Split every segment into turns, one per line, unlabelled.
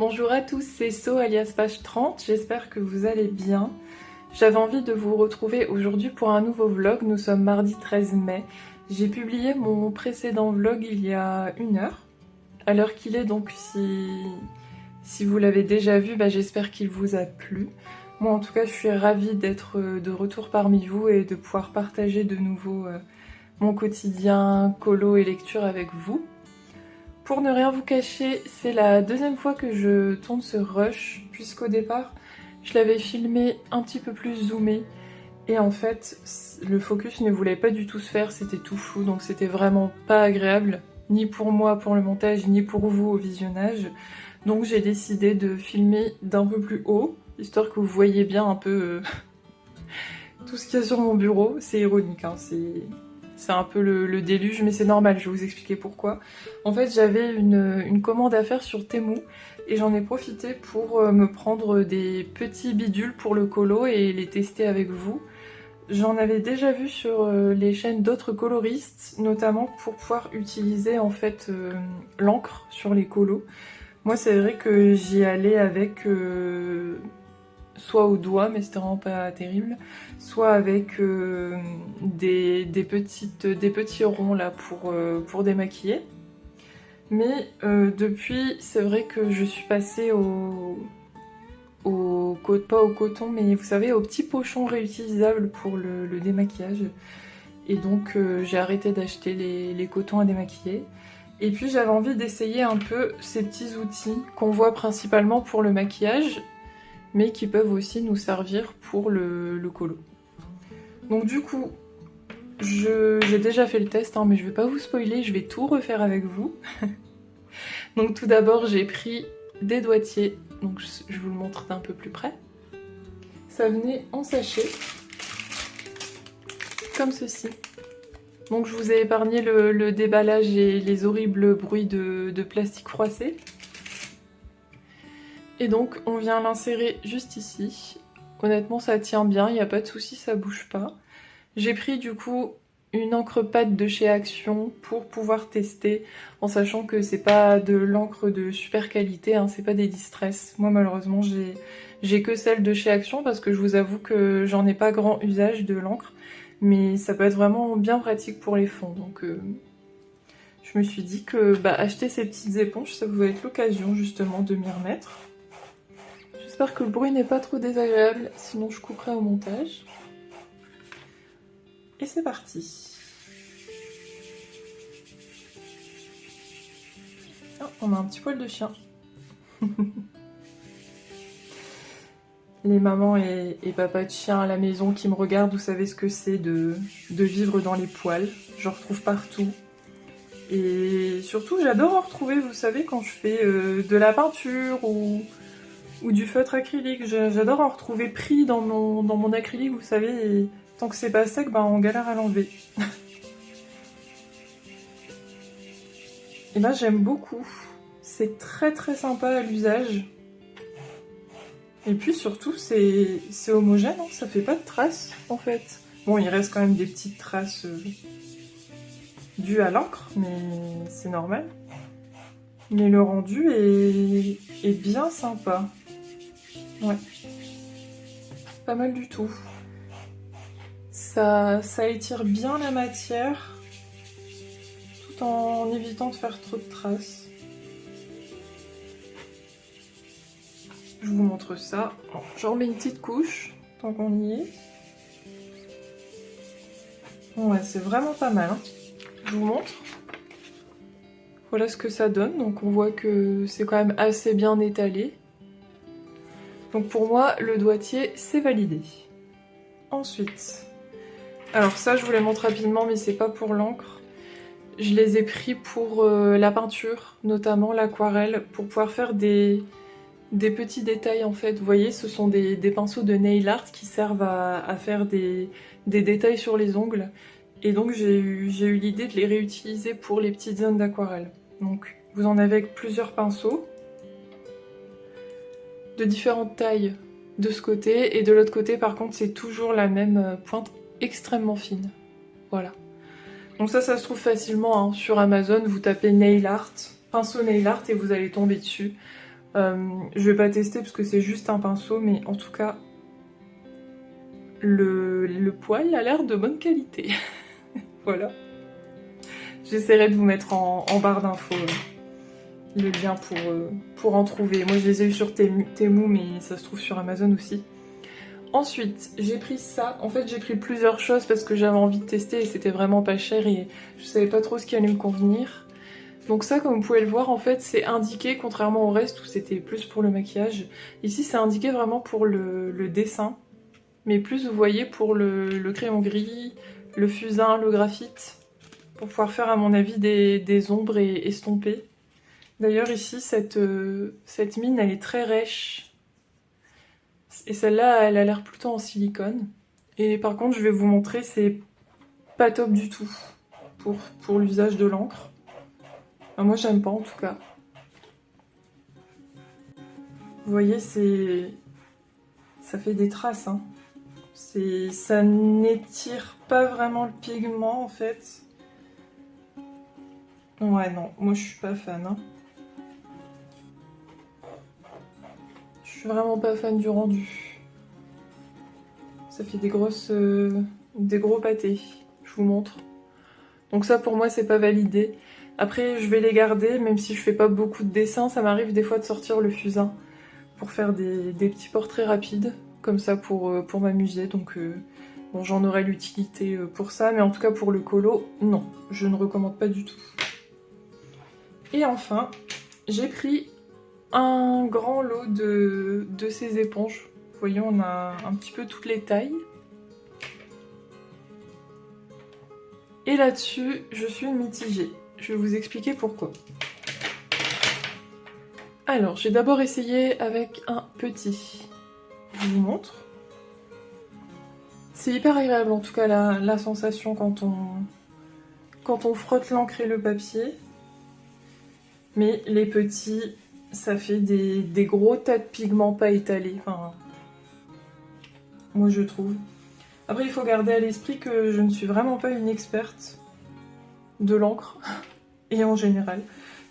Bonjour à tous, c'est So alias Page 30, j'espère que vous allez bien. J'avais envie de vous retrouver aujourd'hui pour un nouveau vlog, nous sommes mardi 13 mai. J'ai publié mon précédent vlog il y a 1 heure, à l'heure qu'il est, donc si vous l'avez déjà vu, j'espère qu'il vous a plu. Moi en tout cas je suis ravie d'être de retour parmi vous et de pouvoir partager de nouveau mon quotidien colo et lecture avec vous. Pour ne rien vous cacher, c'est la deuxième fois que je tourne ce rush, puisqu'au départ, je l'avais filmé un petit peu plus zoomé, et en fait, le focus ne voulait pas du tout se faire, c'était tout flou, donc c'était vraiment pas agréable, ni pour moi pour le montage, ni pour vous au visionnage. Donc j'ai décidé de filmer d'un peu plus haut, histoire que vous voyez bien un peu tout ce qu'il y a sur mon bureau. C'est ironique, hein, c'est un peu le déluge, mais c'est normal, je vais vous expliquer pourquoi. En fait, j'avais une commande à faire sur Temu, et j'en ai profité pour me prendre des petits bidules pour le colo et les tester avec vous. J'en avais déjà vu sur les chaînes d'autres coloristes, notamment pour pouvoir utiliser en fait l'encre sur les colos. Moi, c'est vrai que j'y allais avec soit au doigt, mais c'était vraiment pas terrible, soit avec des petits ronds là pour démaquiller. Mais depuis, c'est vrai que je suis passée pas au coton, mais vous savez, aux petits pochons réutilisables pour le démaquillage. Et donc j'ai arrêté d'acheter les cotons à démaquiller. Et puis j'avais envie d'essayer un peu ces petits outils qu'on voit principalement pour le maquillage, mais qui peuvent aussi nous servir pour le colo. Donc du coup, j'ai déjà fait le test, hein, mais je vais pas vous spoiler, je vais tout refaire avec vous. Donc tout d'abord, j'ai pris des doigtiers, donc je vous le montre d'un peu plus près. Ça venait en sachet, comme ceci. Donc je vous ai épargné le déballage et les horribles bruits de plastique froissé. Et donc on vient l'insérer juste ici. Honnêtement ça tient bien, il n'y a pas de souci, ça bouge pas. J'ai pris du coup une encre pâte de chez Action pour pouvoir tester, en sachant que c'est pas de l'encre de super qualité, hein, c'est pas des Distress. Moi malheureusement j'ai que celle de chez Action parce que je vous avoue que j'en ai pas grand usage de l'encre, mais ça peut être vraiment bien pratique pour les fonds. Donc je me suis dit que acheter ces petites éponges, ça pouvait être l'occasion justement de m'y remettre. J'espère que le bruit n'est pas trop désagréable, sinon je couperai au montage. Et c'est parti. Oh, on a un petit poil de chien. Les mamans et papas de chien à la maison qui me regardent, vous savez ce que c'est de vivre dans les poils. J'en retrouve partout. Et surtout, j'adore en retrouver, vous savez, quand je fais de la peinture ou du feutre acrylique. J'adore en retrouver pris dans mon acrylique, vous savez, et tant que c'est pas sec, on galère à l'enlever. Et j'aime beaucoup. C'est très très sympa à l'usage. Et puis surtout, c'est homogène, hein, ça fait pas de traces en fait. Bon, il reste quand même des petites traces dues à l'encre, mais c'est normal. Mais le rendu est bien sympa. Ouais. Pas mal du tout. Ça étire bien la matière, tout en évitant de faire trop de traces. Je vous montre ça. J'en remets une petite couche, tant qu'on y est. Ouais, c'est vraiment pas mal, hein. Je vous montre. Voilà ce que ça donne. Donc on voit que c'est quand même assez bien étalé. Donc pour moi, le doigtier, c'est validé. Ensuite, alors ça, je vous les montre rapidement, mais c'est pas pour l'encre. Je les ai pris pour la peinture, notamment l'aquarelle, pour pouvoir faire des petits détails en fait. Vous voyez, ce sont des pinceaux de nail art qui servent à faire des détails sur les ongles. Et donc j'ai eu l'idée de les réutiliser pour les petites zones d'aquarelle. Donc vous en avez avec plusieurs pinceaux, de différentes tailles de ce côté, et de l'autre côté par contre c'est toujours la même pointe extrêmement fine. Voilà. Donc ça se trouve facilement, hein. Sur Amazon, vous tapez nail art, pinceau nail art et vous allez tomber dessus. Je vais pas tester parce que c'est juste un pinceau, mais en tout cas, le poil a l'air de bonne qualité. Voilà. J'essaierai de vous mettre en barre d'infos le lien pour en trouver. Moi je les ai eu sur Temu, mais ça se trouve sur Amazon aussi. Ensuite, j'ai pris ça. En fait, j'ai pris plusieurs choses parce que j'avais envie de tester et c'était vraiment pas cher et je savais pas trop ce qui allait me convenir. Donc ça, comme vous pouvez le voir, en fait, c'est indiqué, contrairement au reste où c'était plus pour le maquillage. Ici, c'est indiqué vraiment pour le dessin, mais plus, vous voyez, pour le crayon gris, le fusain, le graphite, pour pouvoir faire, à mon avis, des ombres et estomper. D'ailleurs, ici, cette mine, elle est très rêche. Et celle-là, elle a l'air plutôt en silicone. Et par contre, je vais vous montrer, c'est pas top du tout pour l'usage de l'encre. Enfin, moi, j'aime pas en tout cas. Vous voyez, ça fait des traces. Hein. Ça n'étire pas vraiment le pigment en fait. Ouais, non, moi je suis pas fan. Hein. Je suis vraiment pas fan du rendu. Ça fait des gros pâtés. Je vous montre. Donc ça pour moi c'est pas validé. Après je vais les garder, même si je fais pas beaucoup de dessins, ça m'arrive des fois de sortir le fusain pour faire des petits portraits rapides, comme ça pour m'amuser. Donc bon, j'en aurai l'utilité pour ça, mais en tout cas pour le colo, non, je ne recommande pas du tout. Et enfin, j'ai pris un grand lot de ces éponges. Vous voyez, on a un petit peu toutes les tailles. Et là-dessus, je suis mitigée. Je vais vous expliquer pourquoi. Alors, j'ai d'abord essayé avec un petit. Je vous montre. C'est hyper agréable en tout cas la sensation quand on frotte l'encre et le papier. Mais les petits, ça fait des gros tas de pigments pas étalés. Enfin, moi je trouve. Après, il faut garder à l'esprit que je ne suis vraiment pas une experte de l'encre, et en général.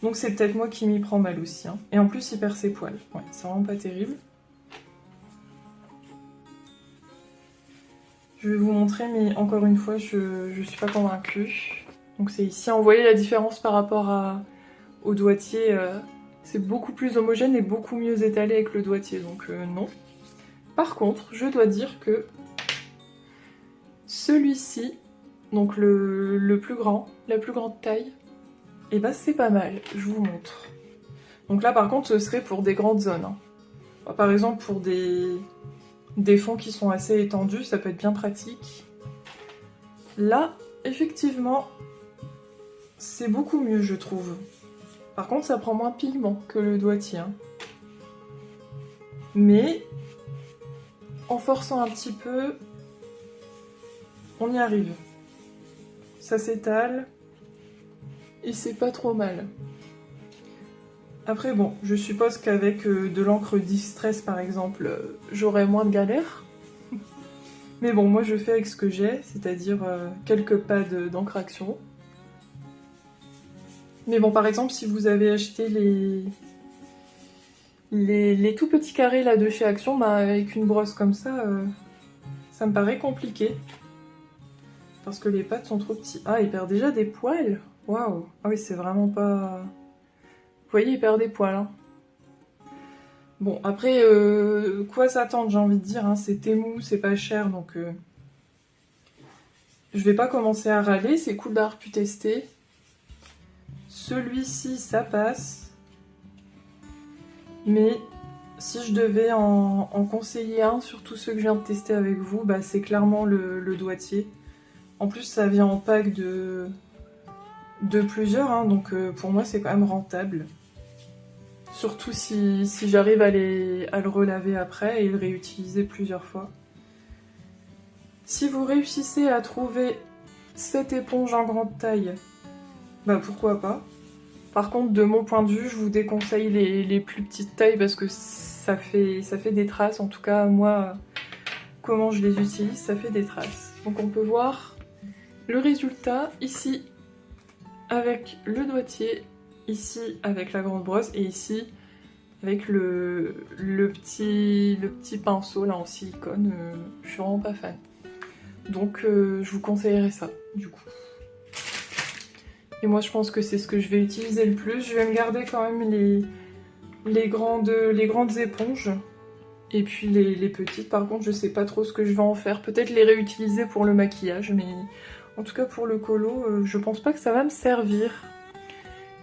Donc c'est peut-être moi qui m'y prends mal aussi. Hein. Et en plus, il perd ses poils. Ouais, c'est vraiment pas terrible. Je vais vous montrer, mais encore une fois, je suis pas convaincue. Donc c'est ici. Vous voyez la différence par rapport au doigtier. C'est beaucoup plus homogène et beaucoup mieux étalé avec le doigtier. Donc non. Par contre, je dois dire que celui-ci, donc le plus grand, la plus grande taille, et bah c'est pas mal, je vous montre. Donc là par contre ce serait pour des grandes zones. Hein. Par exemple pour des fonds qui sont assez étendus, ça peut être bien pratique. Là, effectivement, c'est beaucoup mieux je trouve. Par contre ça prend moins de pigment que le doigtier. Hein. Mais en forçant un petit peu, on y arrive. Ça s'étale et c'est pas trop mal. Après bon, je suppose qu'avec de l'encre Distress par exemple, j'aurais moins de galères. Mais bon, moi je fais avec ce que j'ai, c'est-à-dire quelques pads d'encre Action. Mais bon, par exemple, si vous avez acheté les tout petits carrés là de chez Action, bah, avec une brosse comme ça me paraît compliqué. Parce que les pads sont trop petits. Ah, il perd déjà des poils. Waouh. Ah oui, c'est vraiment pas... Vous voyez, il perd des poils. Hein. Bon, après, quoi s'attendre, j'ai envie de dire. Hein, c'est Temu, c'est pas cher, donc... je vais pas commencer à râler, c'est cool d'avoir pu tester. Celui-ci, ça passe. Mais si je devais en conseiller un sur tous ceux que je viens de tester avec vous, bah, c'est clairement le doigtier. En plus, ça vient en pack de plusieurs, hein, donc pour moi, c'est quand même rentable. Surtout si j'arrive à le relaver après et le réutiliser plusieurs fois. Si vous réussissez à trouver cette éponge en grande taille, bah pourquoi pas. Par contre, de mon point de vue, je vous déconseille les plus petites tailles parce que ça fait des traces. En tout cas, moi, comment je les utilise, ça fait des traces. Donc on peut voir le résultat ici avec le doigtier, ici avec la grande brosse et ici avec le petit pinceau là en silicone. Je suis vraiment pas fan. Donc je vous conseillerais ça du coup. Et moi je pense que c'est ce que je vais utiliser le plus. Je vais me garder quand même les grandes éponges. Et puis les petites, par contre, je sais pas trop ce que je vais en faire. Peut-être les réutiliser pour le maquillage, mais en tout cas pour le colo, je pense pas que ça va me servir.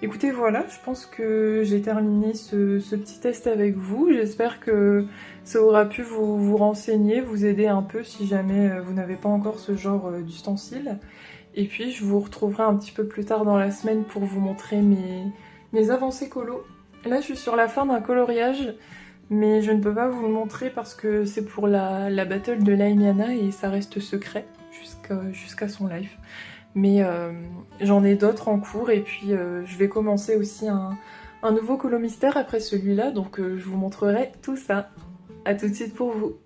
Écoutez, voilà, je pense que j'ai terminé ce petit test avec vous. J'espère que ça aura pu vous renseigner, vous aider un peu si jamais vous n'avez pas encore ce genre d'ustensile. Et puis je vous retrouverai un petit peu plus tard dans la semaine pour vous montrer mes avancées colo. Là, je suis sur la fin d'un coloriage. Mais je ne peux pas vous le montrer parce que c'est pour la battle de Laimiana et ça reste secret jusqu'à son live. Mais j'en ai d'autres en cours et puis je vais commencer aussi un nouveau colo mystère après celui-là, donc je vous montrerai tout ça. A tout de suite pour vous.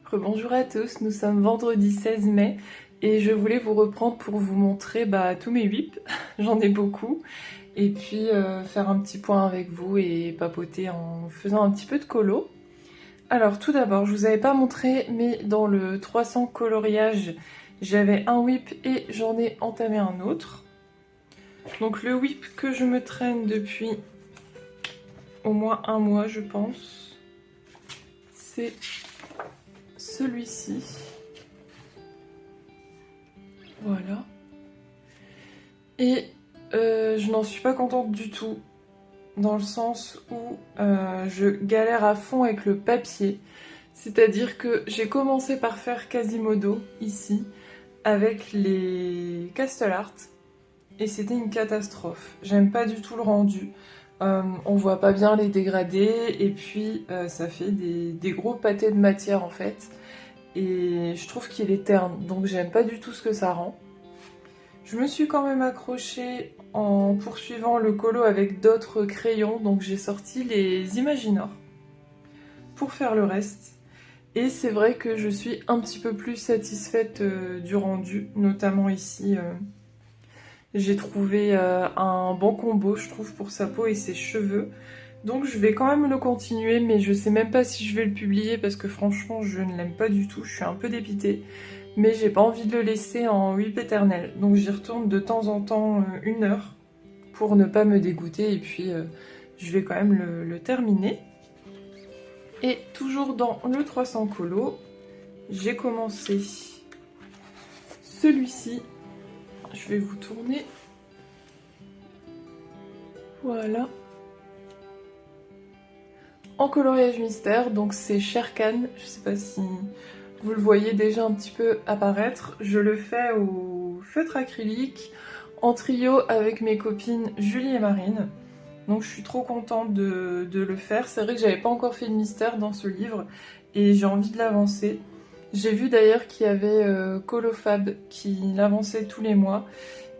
Rebonjour à tous, nous sommes vendredi 16 mai. Et je voulais vous reprendre pour vous montrer tous mes whips, j'en ai beaucoup, et puis faire un petit point avec vous et papoter en faisant un petit peu de colo. Alors tout d'abord, je vous avais pas montré, mais dans le 300 coloriage, j'avais un whip et j'en ai entamé un autre. Donc le whip que je me traîne depuis au moins un mois, je pense, c'est celui-ci. Voilà. Et je n'en suis pas contente du tout, dans le sens où je galère à fond avec le papier. C'est-à-dire que j'ai commencé par faire Quasimodo, ici, avec les Castle Art, et c'était une catastrophe. J'aime pas du tout le rendu. On voit pas bien les dégradés, et puis ça fait des gros pâtés de matière en fait. Et je trouve qu'il est terne, donc j'aime pas du tout ce que ça rend. Je me suis quand même accrochée en poursuivant le colo avec d'autres crayons, donc j'ai sorti les Imaginor pour faire le reste. Et c'est vrai que je suis un petit peu plus satisfaite du rendu, notamment ici. J'ai trouvé un bon combo, je trouve, pour sa peau et ses cheveux. Donc je vais quand même le continuer, mais je sais même pas si je vais le publier parce que franchement je ne l'aime pas du tout, je suis un peu dépitée. Mais j'ai pas envie de le laisser en whip éternel, donc j'y retourne de temps en temps 1 heure pour ne pas me dégoûter et puis je vais quand même le terminer. Et toujours dans le 300 colo, j'ai commencé celui-ci. Je vais vous tourner. Voilà. En coloriage mystère, donc c'est Sherkan, je sais pas si vous le voyez déjà un petit peu apparaître. Je le fais au feutre acrylique, en trio avec mes copines Julie et Marine. Donc je suis trop contente de le faire. C'est vrai que j'avais pas encore fait de mystère dans ce livre et j'ai envie de l'avancer. J'ai vu d'ailleurs qu'il y avait Colofab qui l'avançait tous les mois.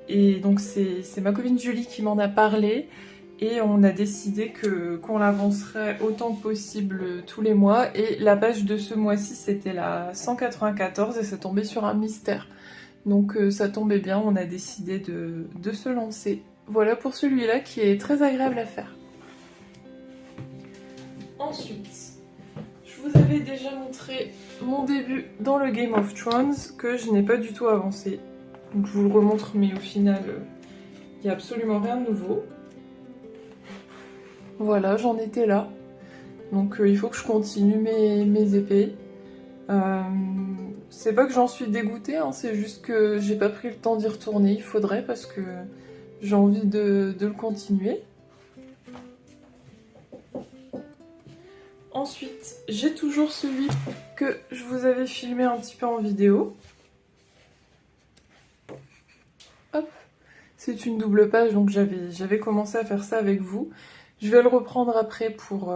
Et donc c'est ma copine Julie qui m'en a parlé. Et on a décidé qu'on l'avancerait autant que possible tous les mois. Et la page de ce mois-ci, c'était la 194 et ça tombait sur un mystère. Donc ça tombait bien, on a décidé de se lancer. Voilà pour celui-là qui est très agréable à faire. Ensuite, je vous avais déjà montré mon début dans le Game of Thrones que je n'ai pas du tout avancé. Donc je vous le remontre, mais au final, il n'y a absolument rien de nouveau. Voilà, j'en étais là. Donc il faut que je continue mes épées. C'est pas que j'en suis dégoûtée, hein, c'est juste que j'ai pas pris le temps d'y retourner. Il faudrait parce que j'ai envie de le continuer. Ensuite, j'ai toujours celui que je vous avais filmé un petit peu en vidéo. Hop, c'est une double page, donc j'avais commencé à faire ça avec vous. Je vais le reprendre après pour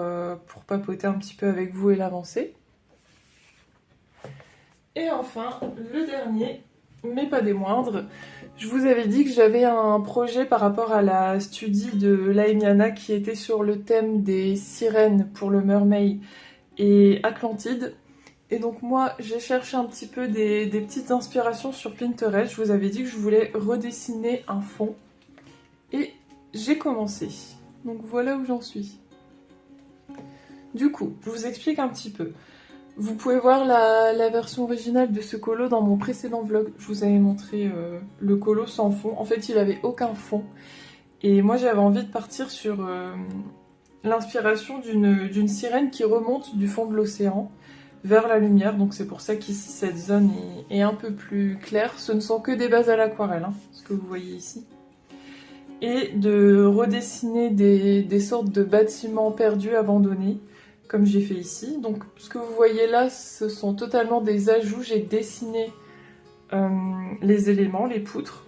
papoter un petit peu avec vous et l'avancer. Et enfin, le dernier, mais pas des moindres, je vous avais dit que j'avais un projet par rapport à la studie de Laimiana qui était sur le thème des sirènes pour le Mermaid et Atlantide. Et donc moi, j'ai cherché un petit peu des petites inspirations sur Pinterest. Je vous avais dit que je voulais redessiner un fond. Et j'ai commencé. Donc voilà où j'en suis. Du coup, je vous explique un petit peu. Vous pouvez voir la version originale de ce colo dans mon précédent vlog. Je vous avais montré le colo sans fond. En fait, il avait aucun fond. Et moi, j'avais envie de partir sur l'inspiration d'une sirène qui remonte du fond de l'océan vers la lumière. Donc c'est pour ça qu'ici, cette zone est un peu plus claire. Ce ne sont que des bases à l'aquarelle, hein, ce que vous voyez ici. Et de redessiner des sortes de bâtiments perdus, abandonnés, comme j'ai fait ici. Donc ce que vous voyez là, ce sont totalement des ajouts. J'ai dessiné les éléments, les poutres,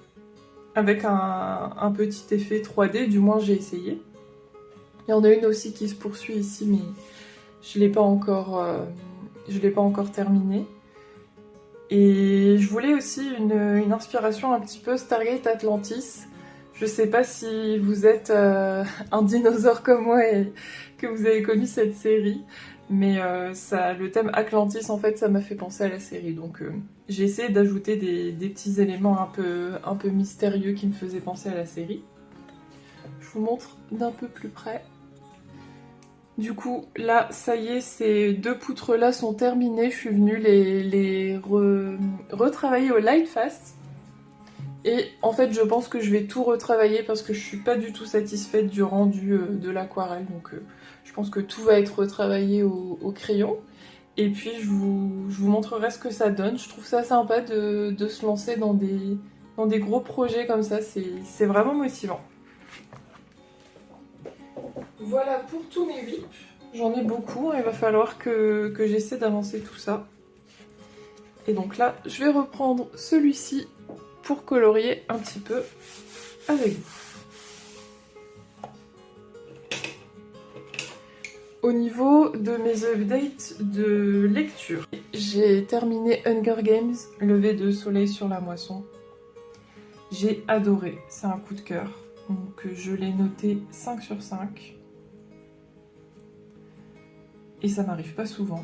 avec un petit effet 3D, du moins j'ai essayé. Il y en a une aussi qui se poursuit ici, mais je l'ai pas encore terminée. Et je voulais aussi une inspiration un petit peu Stargate Atlantis. Je sais pas si vous êtes un dinosaure comme moi et que vous avez connu cette série, mais le thème Atlantis, en fait, ça m'a fait penser à la série. Donc j'ai essayé d'ajouter des petits éléments un peu mystérieux qui me faisaient penser à la série. Je vous montre d'un peu plus près. Du coup, là, ça y est, ces deux poutres-là sont terminées. Je suis venue les retravailler au Lightfast. Et en fait, je pense que je vais tout retravailler parce que je suis pas du tout satisfaite du rendu de l'aquarelle. Donc, je pense que tout va être retravaillé au crayon. Et puis, je vous montrerai ce que ça donne. Je trouve ça sympa de se lancer dans des gros projets comme ça. C'est vraiment motivant. Voilà pour tous mes whips. J'en ai beaucoup, il va falloir que j'essaie d'avancer tout ça. Et donc là, je vais reprendre celui-ci pour colorier un petit peu avec vous. Au niveau de mes updates de lecture, j'ai terminé Hunger Games, Lever de soleil sur la moisson. J'ai adoré, c'est un coup de cœur. Donc je l'ai noté 5 sur 5. Et ça m'arrive pas souvent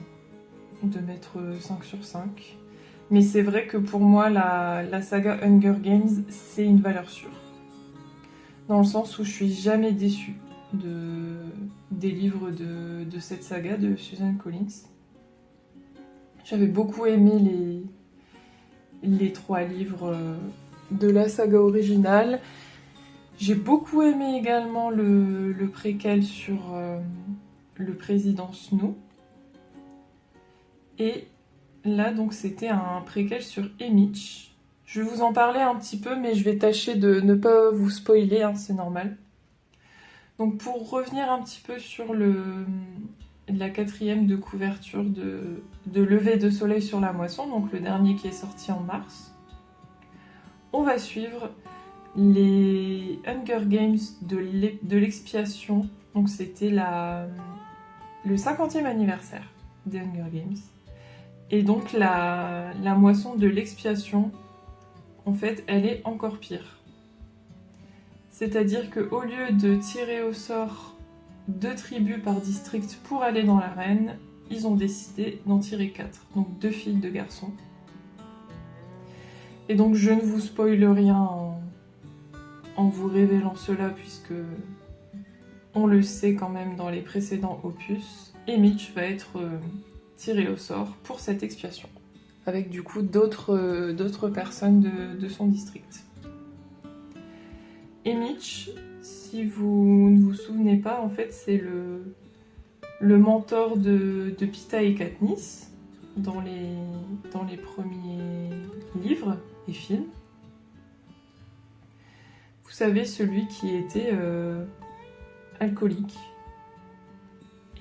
de mettre 5 sur 5. Mais c'est vrai que pour moi, la saga Hunger Games, c'est une valeur sûre. Dans le sens où je suis jamais déçue des livres de cette saga de Susan Collins. J'avais beaucoup aimé les 3 livres de la saga originale. J'ai beaucoup aimé également le préquel sur le président Snow. Et là, donc, c'était un préquel sur Haymitch. Je vais vous en parler un petit peu, mais je vais tâcher de ne pas vous spoiler, hein, c'est normal. Donc, pour revenir un petit peu sur la 4e de couverture de Lever de soleil sur la moisson, donc le dernier qui est sorti en mars, on va suivre les Hunger Games de l'expiation. Donc, c'était le 50e anniversaire des Hunger Games. Et donc la moisson de l'expiation, en fait, elle est encore pire. C'est-à-dire qu'au lieu de tirer au sort 2 tribus par district pour aller dans l'arène, ils ont décidé d'en tirer 4. Donc 2 filles, 2 garçons. Et donc je ne vous spoile rien en vous révélant cela, puisque on le sait quand même dans les précédents opus. Haymitch va être tiré au sort pour cette expiation, avec du coup d'autres personnes de son district. Haymitch, si vous ne vous souvenez pas, en fait c'est le mentor de Peeta et Katniss dans les premiers livres et films. Vous savez, celui qui était alcoolique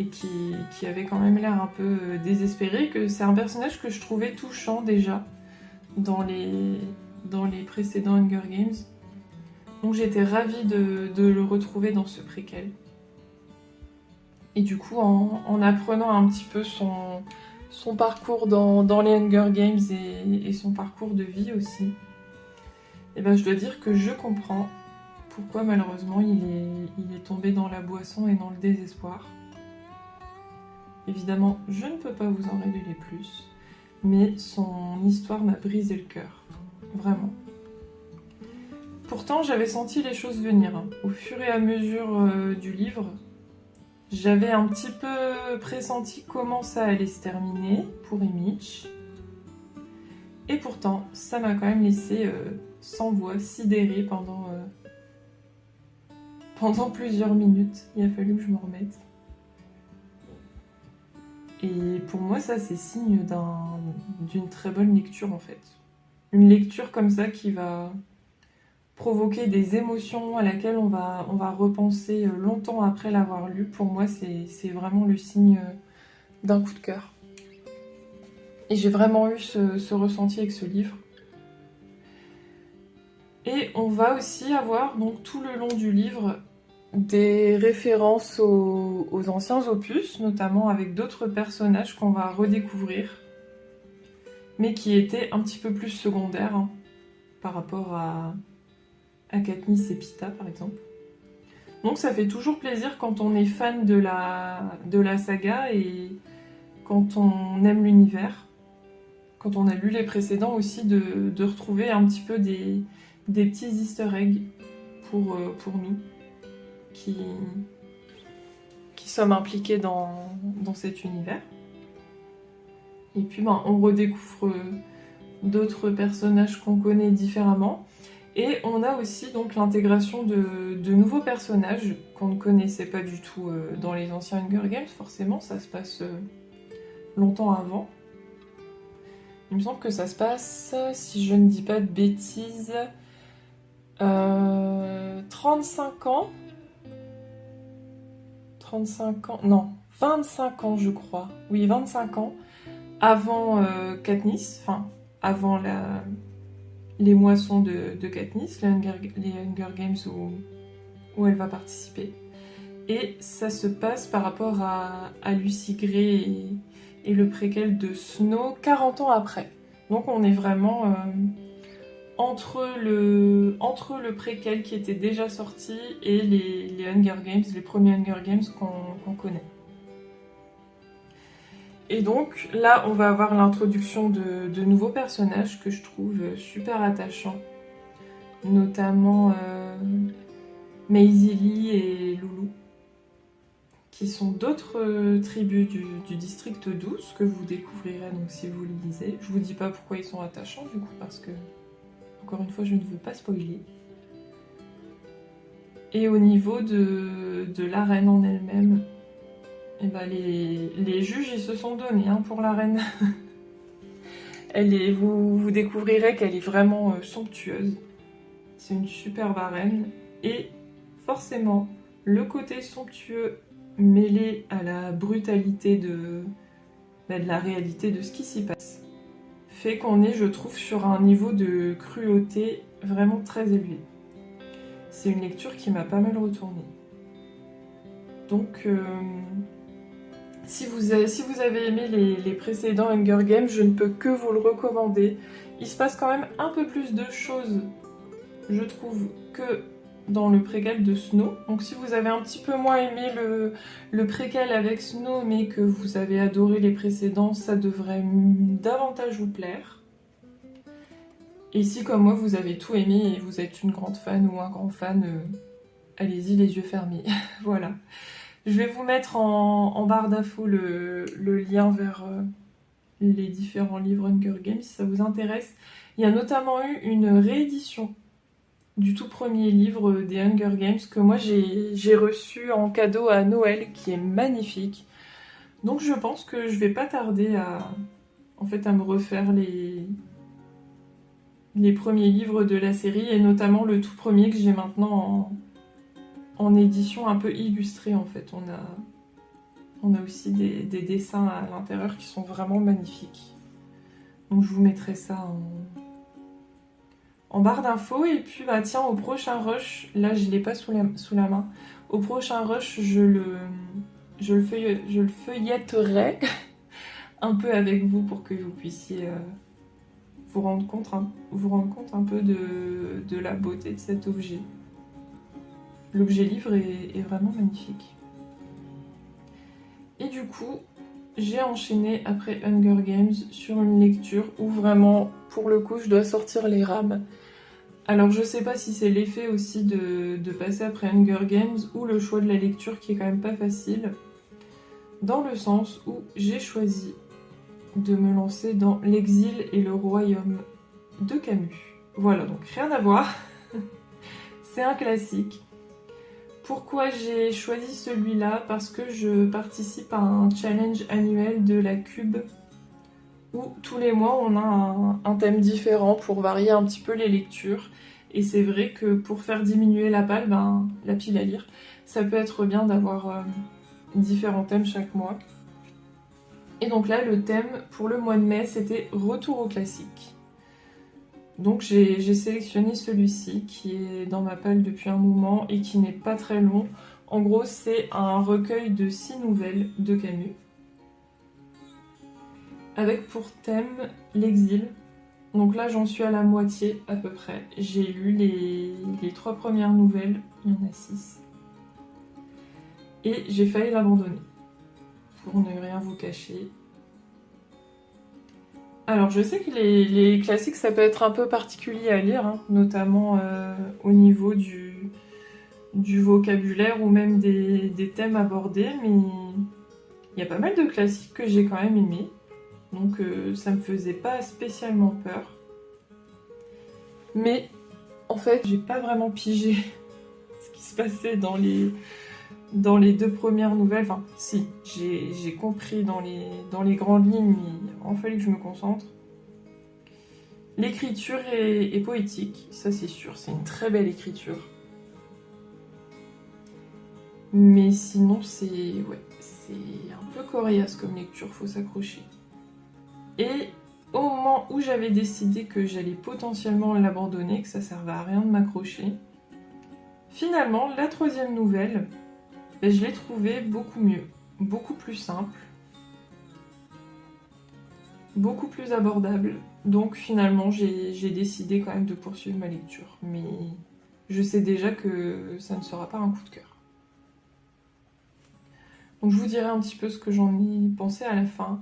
et qui avait quand même l'air un peu désespéré, que c'est un personnage que je trouvais touchant déjà dans les précédents Hunger Games. Donc j'étais ravie de le retrouver dans ce préquel. Et du coup, en apprenant un petit peu son parcours dans les Hunger Games et son parcours de vie aussi, et ben je dois dire que je comprends pourquoi malheureusement il est tombé dans la boisson et dans le désespoir. Évidemment, je ne peux pas vous en révéler plus, mais son histoire m'a brisé le cœur, vraiment. Pour pourtant, j'avais senti les choses venir, hein. Au fur et à mesure du livre, j'avais un petit peu pressenti comment ça allait se terminer pour Image. Et pourtant, ça m'a quand même laissé sans voix, sidérée pendant plusieurs minutes. Il a fallu que je me remette. Et pour moi, ça, c'est signe d'une très bonne lecture, en fait. Une lecture comme ça qui va provoquer des émotions à laquelle on va repenser longtemps après l'avoir lu. Pour moi, c'est vraiment le signe d'un coup de cœur. Et j'ai vraiment eu ce ressenti avec ce livre. Et on va aussi avoir, donc, tout le long du livre, des références aux anciens opus, notamment avec d'autres personnages qu'on va redécouvrir, mais qui étaient un petit peu plus secondaires, hein, par rapport à Katniss et Peeta, par exemple. Donc ça fait toujours plaisir quand on est fan de la saga et quand on aime l'univers, quand on a lu les précédents aussi, de retrouver un petit peu des petits easter eggs pour nous qui sommes impliqués dans cet univers. Et puis on redécouvre d'autres personnages qu'on connaît différemment. Et on a aussi donc l'intégration de nouveaux personnages qu'on ne connaissait pas du tout dans les anciens Hunger Games. Forcément, ça se passe longtemps avant. Il me semble que ça se passe, si je ne dis pas de bêtises, 35 ans. 35 ans, non, 25 ans je crois. Oui, 25 ans avant Katniss, enfin avant les moissons de Katniss, les Hunger Games où elle va participer. Et ça se passe par rapport à Lucy Gray et le préquel de Snow 40 ans après. Donc on est vraiment entre le préquel qui était déjà sorti et les Hunger Games, les premiers Hunger Games qu'on connaît. Et donc là, on va avoir l'introduction de nouveaux personnages que je trouve super attachants. Notamment Maisie Lee et Loulou, qui sont d'autres tribus du district 12 que vous découvrirez donc si vous les lisez. Je vous dis pas pourquoi ils sont attachants du coup parce que, encore une fois, je ne veux pas spoiler. Et au niveau de l'arène en elle-même, eh ben les juges ils se sont donnés hein, pour l'arène. Vous découvrirez qu'elle est vraiment somptueuse. C'est une superbe arène. Et forcément, le côté somptueux mêlé à la brutalité de la réalité de ce qui s'y passe fait qu'on est, je trouve, sur un niveau de cruauté vraiment très élevé. C'est une lecture qui m'a pas mal retournée. Donc, si vous avez aimé les précédents Hunger Games, je ne peux que vous le recommander. Il se passe quand même un peu plus de choses, je trouve, que dans le préquel de Snow. Donc si vous avez un petit peu moins aimé le préquel avec Snow, mais que vous avez adoré les précédents, ça devrait davantage vous plaire. Et si, comme moi, vous avez tout aimé et vous êtes une grande fan ou un grand fan, allez-y les yeux fermés. Voilà. Je vais vous mettre en barre d'infos le lien vers les différents livres Hunger Games si ça vous intéresse. Il y a notamment eu une réédition du tout premier livre des Hunger Games que moi j'ai reçu en cadeau à Noël, qui est magnifique. Donc je pense que je vais pas tarder à me refaire les premiers livres de la série, et notamment le tout premier que j'ai maintenant en édition un peu illustrée en fait. On a aussi des dessins à l'intérieur qui sont vraiment magnifiques. Donc je vous mettrai ça en barre d'infos. Et puis bah tiens, au prochain rush, là je l'ai pas sous la main, au prochain rush je le feuilletterai un peu avec vous pour que vous puissiez vous rendre compte un peu de la beauté de cet objet. L'objet livre est vraiment magnifique. Et du coup, j'ai enchaîné après Hunger Games sur une lecture où vraiment, pour le coup, je dois sortir les rames Alors je sais pas si c'est l'effet aussi de passer après Hunger Games ou le choix de la lecture qui est quand même pas facile, dans le sens où j'ai choisi de me lancer dans L'Exil et le Royaume de Camus. Voilà, donc rien à voir, c'est un classique. Pourquoi j'ai choisi celui-là? Parce que je participe à un challenge annuel de la Cube où tous les mois on a un thème différent pour varier un petit peu les lectures. Et c'est vrai que pour faire diminuer la pile à lire, ça peut être bien d'avoir différents thèmes chaque mois. Et donc là, le thème pour le mois de mai, c'était Retour au classique. Donc j'ai sélectionné celui-ci qui est dans ma palle depuis un moment et qui n'est pas très long. En gros, c'est un recueil de 6 nouvelles de Camus, avec pour thème l'exil. Donc là, j'en suis à la moitié à peu près. J'ai lu les 3 premières nouvelles, il y en a 6. Et j'ai failli l'abandonner, pour ne rien vous cacher. Alors je sais que les classiques ça peut être un peu particulier à lire, hein, notamment au niveau du vocabulaire ou même des thèmes abordés, mais il y a pas mal de classiques que j'ai quand même aimés, donc ça me faisait pas spécialement peur. Mais en fait j'ai pas vraiment pigé ce qui se passait dans les 2 premières nouvelles. Enfin si, j'ai compris dans les grandes lignes, mais il fallait que je me concentre. L'écriture est poétique, ça c'est sûr, c'est une très belle écriture. Mais sinon c'est un peu coriace comme lecture, faut s'accrocher. Et au moment où j'avais décidé que j'allais potentiellement l'abandonner, que ça servait à rien de m'accrocher, finalement la 3e nouvelle, je l'ai trouvée beaucoup mieux, beaucoup plus simple, beaucoup plus abordable. Donc finalement j'ai décidé quand même de poursuivre ma lecture, mais je sais déjà que ça ne sera pas un coup de cœur. Donc je vous dirai un petit peu ce que j'en ai pensé à la fin.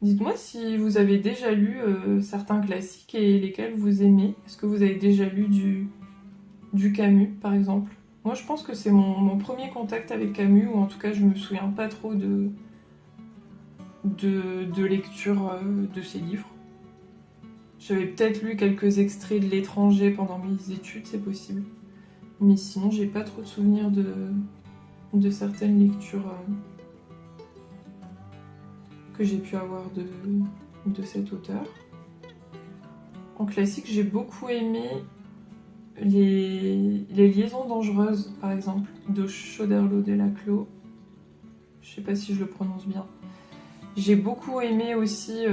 Dites-moi si vous avez déjà lu certains classiques et lesquels vous aimez. Est-ce que vous avez déjà lu du Camus par exemple? Moi je pense que c'est mon premier contact avec Camus, ou en tout cas je me souviens pas trop de lecture de ses livres. J'avais peut-être lu quelques extraits de L'Étranger pendant mes études, c'est possible. Mais sinon, j'ai pas trop de souvenirs de certaines lectures que j'ai pu avoir de cet auteur. En classique, j'ai beaucoup aimé les Liaisons dangereuses, par exemple, de Choderlos de Laclos. Je sais pas si je le prononce bien. J'ai beaucoup aimé aussi,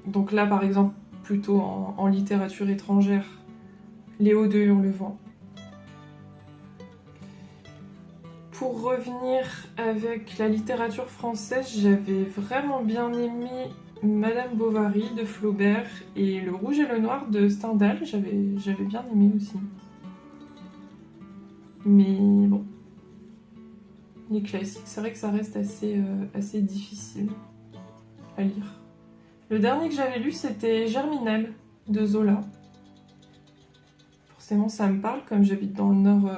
donc là par exemple, plutôt en littérature étrangère, Léo de Hurlevent. Pour revenir avec la littérature française, j'avais vraiment bien aimé Madame Bovary de Flaubert et Le Rouge et le Noir de Stendhal, j'avais bien aimé aussi. Mais bon, les classiques, c'est vrai que ça reste assez difficile à lire. Le dernier que j'avais lu, c'était Germinal de Zola. Forcément, ça me parle, comme j'habite dans le Nord.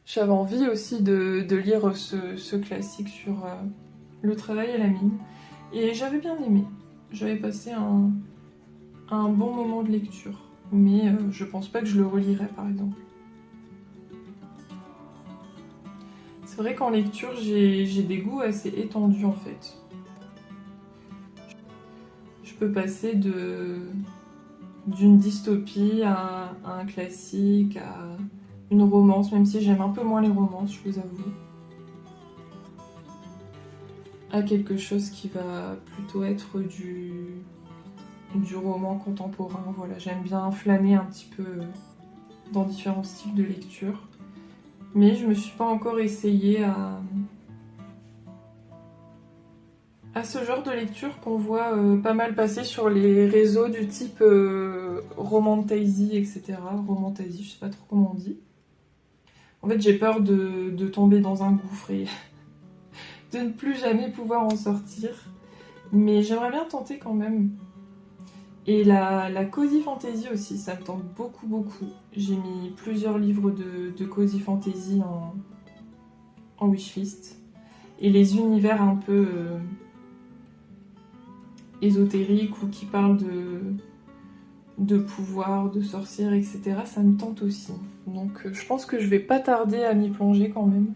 J'avais envie aussi de lire ce classique sur le travail et la mine. Et j'avais bien aimé. J'avais passé un bon moment de lecture. Mais je pense pas que je le relirai, par exemple. C'est vrai qu'en lecture, j'ai des goûts assez étendus, en fait. Je peux passer d'une dystopie à un classique, à une romance, même si j'aime un peu moins les romances, je vous avoue. À quelque chose qui va plutôt être du roman contemporain. Voilà, j'aime bien flâner un petit peu dans différents styles de lecture. Mais je me suis pas encore essayée à ce genre de lecture qu'on voit pas mal passer sur les réseaux du type Romantasy, etc. Romantasy, je sais pas trop comment on dit. En fait, j'ai peur de tomber dans un gouffre et de ne plus jamais pouvoir en sortir. Mais j'aimerais bien tenter quand même. Et la cozy fantasy aussi, ça me tente beaucoup, beaucoup. J'ai mis plusieurs livres de cozy fantasy en wishlist. Et les univers un peu ésotériques ou qui parlent de pouvoir, de sorcières, etc., ça me tente aussi. Donc je pense que je vais pas tarder à m'y plonger quand même.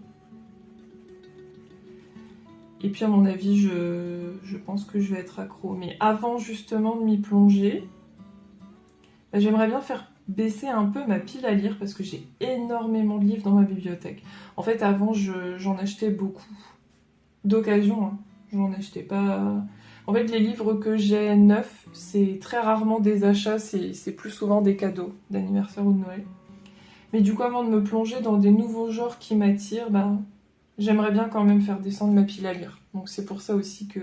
Et puis à mon avis, je pense que je vais être accro. Mais avant justement de m'y plonger, bah, j'aimerais bien faire baisser un peu ma pile à lire parce que j'ai énormément de livres dans ma bibliothèque. En fait, avant, j'en achetais beaucoup. D'occasion, hein. J'en achetais pas... En fait, les livres que j'ai neufs, c'est très rarement des achats, c'est plus souvent des cadeaux d'anniversaire ou de Noël. Mais du coup, avant de me plonger dans des nouveaux genres qui m'attirent, bah, j'aimerais bien quand même faire descendre ma pile à lire. Donc c'est pour ça aussi que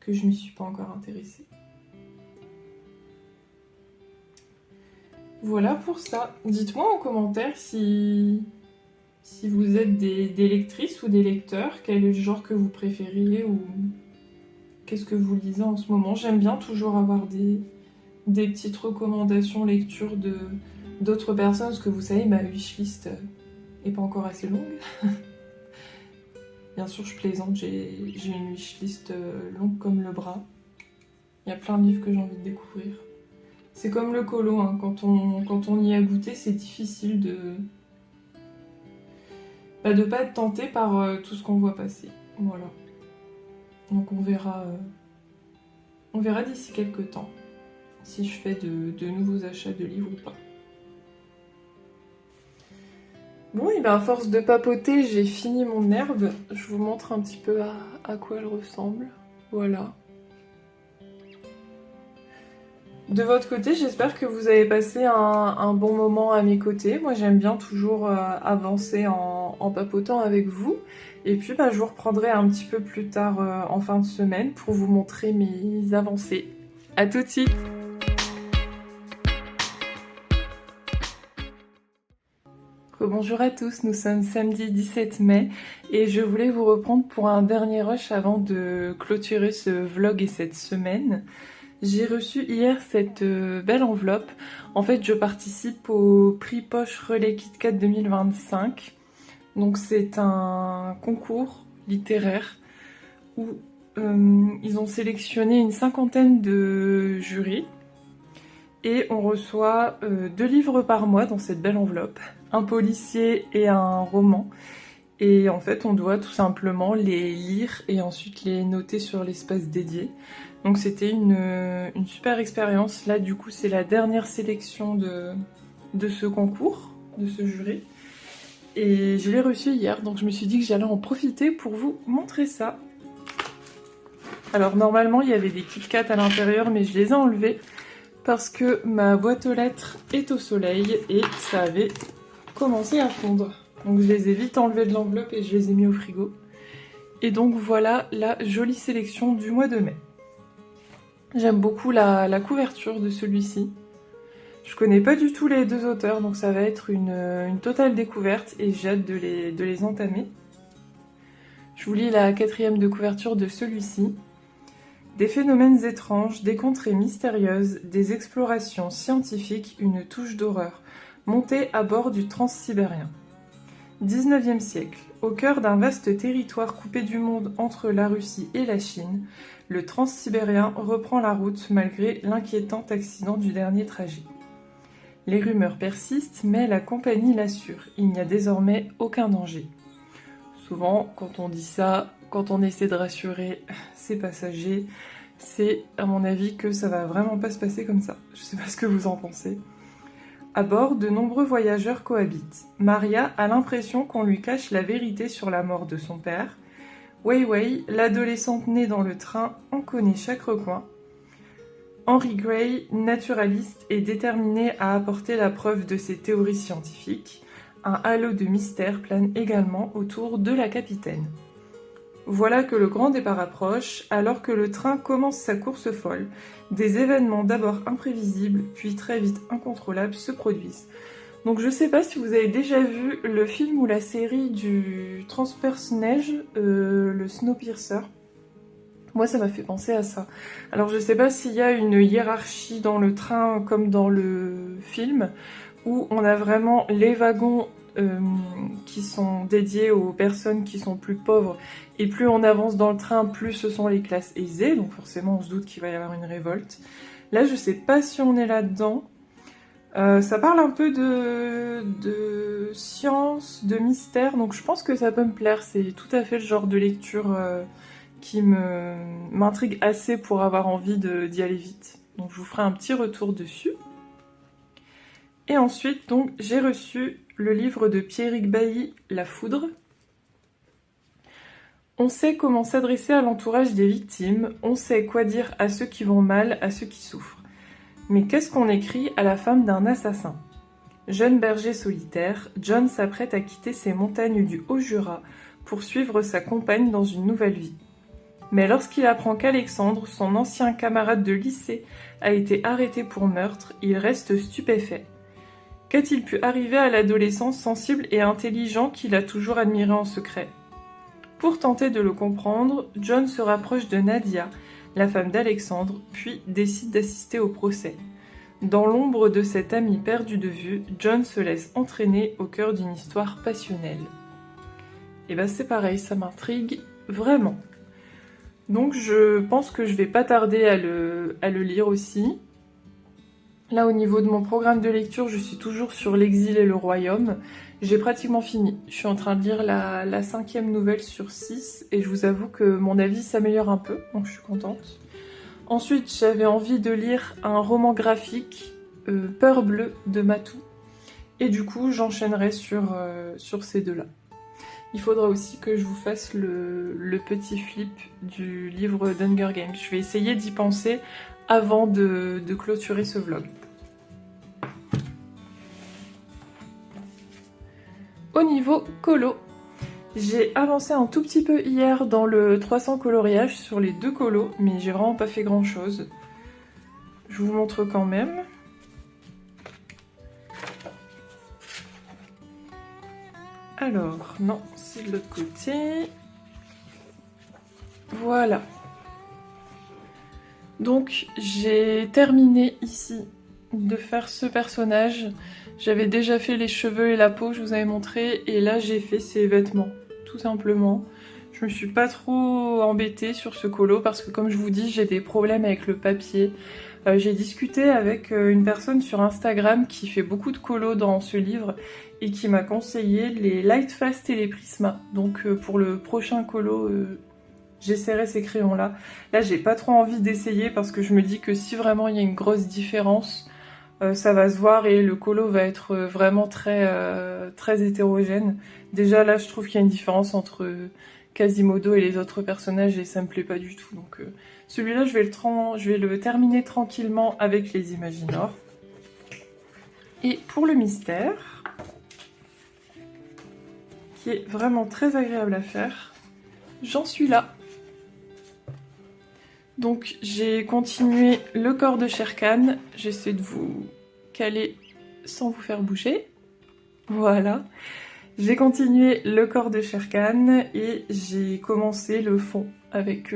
je m'y suis pas encore intéressée. Voilà pour ça. Dites-moi en commentaire si vous êtes des lectrices ou des lecteurs, quel est le genre que vous préfériez ou qu'est-ce que vous lisez en ce moment. J'aime bien toujours avoir des petites recommandations lecture d'autres personnes, parce que vous savez, ma wishlist est pas encore assez longue. Bien sûr, je plaisante, j'ai une wishlist longue comme le bras. Il y a plein de livres que j'ai envie de découvrir. C'est comme le colo, hein. Quand on y a goûté, c'est difficile de pas être tenté par tout ce qu'on voit passer. Voilà. Donc on verra d'ici quelques temps si je fais de nouveaux achats de livres ou pas. Bon, et bien à force de papoter, j'ai fini mon herbe. Je vous montre un petit peu à quoi elle ressemble. Voilà. De votre côté, j'espère que vous avez passé un bon moment à mes côtés. Moi, j'aime bien toujours avancer en papotant avec vous. Et puis, je vous reprendrai un petit peu plus tard en fin de semaine pour vous montrer mes avancées. À tout de suite! Bonjour à tous, nous sommes samedi 17 mai et je voulais vous reprendre pour un dernier rush avant de clôturer ce vlog et cette semaine. J'ai reçu hier cette belle enveloppe. En fait, je participe au prix Poche Relais KitKat 2025. Donc c'est un concours littéraire où ils ont sélectionné une cinquantaine de jurys. Et on reçoit 2 livres par mois dans cette belle enveloppe, un policier et un roman. Et en fait, on doit tout simplement les lire et ensuite les noter sur l'espace dédié. Donc c'était une super expérience. Là, du coup, c'est la dernière sélection de ce concours, de ce jury. Et je l'ai reçu hier, donc je me suis dit que j'allais en profiter pour vous montrer ça. Alors normalement, il y avait des KitKat à l'intérieur, mais je les ai enlevés parce que ma boîte aux lettres est au soleil et ça avait commencé à fondre. Donc je les ai vite enlevés de l'enveloppe et je les ai mis au frigo. Et donc voilà la jolie sélection du mois de mai. J'aime beaucoup la couverture de celui-ci. Je connais pas du tout les 2 auteurs, donc ça va être une totale découverte et j'ai hâte de les entamer. Je vous lis la 4e de couverture de celui-ci. Des phénomènes étranges, des contrées mystérieuses, des explorations scientifiques, une touche d'horreur, montée à bord du Transsibérien. 19e siècle, au cœur d'un vaste territoire coupé du monde entre la Russie et la Chine, le Transsibérien reprend la route malgré l'inquiétant accident du dernier trajet. Les rumeurs persistent, mais la compagnie l'assure, il n'y a désormais aucun danger. Souvent, quand on dit ça, quand on essaie de rassurer ses passagers, c'est à mon avis que ça va vraiment pas se passer comme ça. Je sais pas ce que vous en pensez. À bord, de nombreux voyageurs cohabitent. Maria a l'impression qu'on lui cache la vérité sur la mort de son père. Wei Wei, l'adolescente née dans le train, en connaît chaque recoin. Henry Gray, naturaliste et déterminé à apporter la preuve de ses théories scientifiques. Un halo de mystère plane également autour de la capitaine. Voilà que le grand départ approche, alors que le train commence sa course folle. Des événements d'abord imprévisibles, puis très vite incontrôlables se produisent. Donc je sais pas si vous avez déjà vu le film ou la série du transperce-neige, le Snowpiercer. Moi, ça m'a fait penser à ça. Alors, je sais pas s'il y a une hiérarchie dans le train comme dans le film, où on a vraiment les wagons qui sont dédiés aux personnes qui sont plus pauvres, et plus on avance dans le train, plus ce sont les classes aisées, donc forcément on se doute qu'il va y avoir une révolte. Là, je sais pas si on est là-dedans. Ça parle un peu de science, de mystère, donc je pense que ça peut me plaire. C'est tout à fait le genre de lecture qui m'intrigue assez pour avoir envie d'y aller vite. Donc je vous ferai un petit retour dessus. Et ensuite, donc, j'ai reçu le livre de Pierrick Bailly, La Foudre. On sait comment s'adresser à l'entourage des victimes, on sait quoi dire à ceux qui vont mal, à ceux qui souffrent. Mais qu'est-ce qu'on écrit à la femme d'un assassin ? Jeune berger solitaire, John s'apprête à quitter ses montagnes du Haut-Jura pour suivre sa compagne dans une nouvelle vie. Mais lorsqu'il apprend qu'Alexandre, son ancien camarade de lycée, a été arrêté pour meurtre, il reste stupéfait. Qu'a-t-il pu arriver à l'adolescent sensible et intelligent qu'il a toujours admiré en secret ? Pour tenter de le comprendre, John se rapproche de Nadia, la femme d'Alexandre, puis décide d'assister au procès. Dans l'ombre de cet ami perdu de vue, John se laisse entraîner au cœur d'une histoire passionnelle. Et ben c'est pareil, ça m'intrigue vraiment. Donc je pense que je vais pas tarder à le lire aussi. Là, au niveau de mon programme de lecture, je suis toujours sur L'Exil et le Royaume. J'ai pratiquement fini. Je suis en train de lire la 5e nouvelle sur 6 et je vous avoue que mon avis s'améliore un peu, donc je suis contente. Ensuite, j'avais envie de lire un roman graphique, Peur bleue de Matou. Et du coup, j'enchaînerai sur ces deux-là. Il faudra aussi que je vous fasse le petit flip du livre d'Hunger Games. Je vais essayer d'y penser avant de clôturer ce vlog. Au niveau colo, j'ai avancé un tout petit peu hier dans le 300 coloriage sur les 2 colos, mais j'ai vraiment pas fait grand chose. Je vous montre quand même. Alors, non, c'est de l'autre côté. Voilà. Donc, j'ai terminé ici de faire ce personnage. J'avais déjà fait les cheveux et la peau, je vous avais montré, et là j'ai fait ses vêtements, tout simplement. Je me suis pas trop embêtée sur ce colo parce que comme je vous dis, j'ai des problèmes avec le papier. J'ai discuté avec une personne sur Instagram qui fait beaucoup de colos dans ce livre et qui m'a conseillé les Lightfast et les Prisma. Donc pour le prochain colo, j'essaierai ces crayons-là. Là, j'ai pas trop envie d'essayer parce que je me dis que si vraiment il y a une grosse différence, ça va se voir et le colo va être vraiment très hétérogène. Déjà là, je trouve qu'il y a une différence entre Quasimodo et les autres personnages et ça me plaît pas du tout. Donc celui-là, je vais le terminer tranquillement avec les Imaginors. Et pour le mystère, qui est vraiment très agréable à faire, j'en suis là. Donc j'ai continué le corps de Shere-Khan, j'essaie de vous caler sans vous faire bouger. Voilà. J'ai continué le corps de Shere-Khan et j'ai commencé le fond avec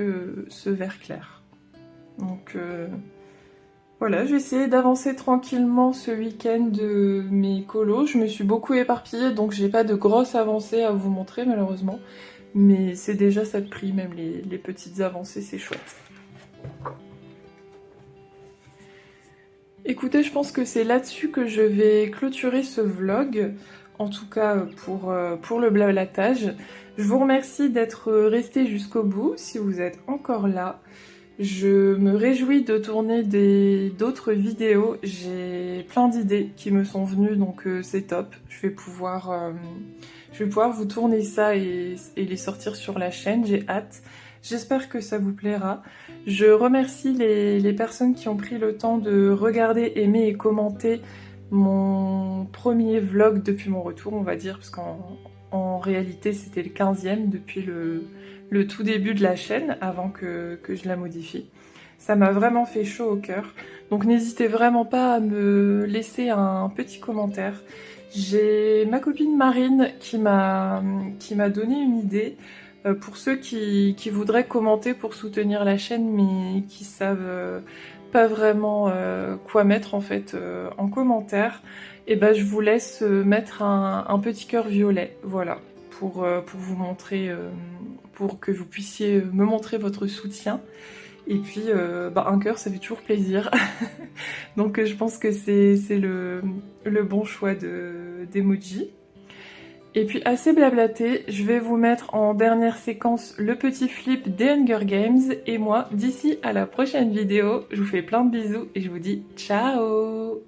ce vert clair. Donc voilà, j'ai essayé d'avancer tranquillement ce week-end de mes colos. Je me suis beaucoup éparpillée donc j'ai pas de grosses avancées à vous montrer malheureusement. Mais c'est déjà ça de prix, même les petites avancées, c'est chouette. Écoutez, je pense que c'est là-dessus que je vais clôturer ce vlog, en tout cas pour le blablatage. Je vous remercie d'être resté jusqu'au bout, si vous êtes encore là. Je me réjouis de tourner d'autres vidéos, j'ai plein d'idées qui me sont venues, donc c'est top. Je vais pouvoir vous tourner ça et les sortir sur la chaîne, j'ai hâte. J'espère que ça vous plaira. Je remercie les personnes qui ont pris le temps de regarder, aimer et commenter mon premier vlog depuis mon retour, on va dire, parce qu'en réalité c'était le 15e depuis le tout début de la chaîne, avant que je la modifie. Ça m'a vraiment fait chaud au cœur. Donc n'hésitez vraiment pas à me laisser un petit commentaire. J'ai ma copine Marine qui m'a donné une idée. Pour ceux qui voudraient commenter pour soutenir la chaîne mais qui savent pas vraiment quoi mettre en fait en commentaire, et ben je vous laisse mettre un petit cœur violet, voilà, pour vous montrer, pour que vous puissiez me montrer votre soutien. Et puis un cœur ça fait toujours plaisir. Donc je pense que c'est le bon choix d'emoji. Et puis assez blablaté, je vais vous mettre en dernière séquence le petit flip des Hunger Games. Et moi, d'ici à la prochaine vidéo, je vous fais plein de bisous et je vous dis ciao!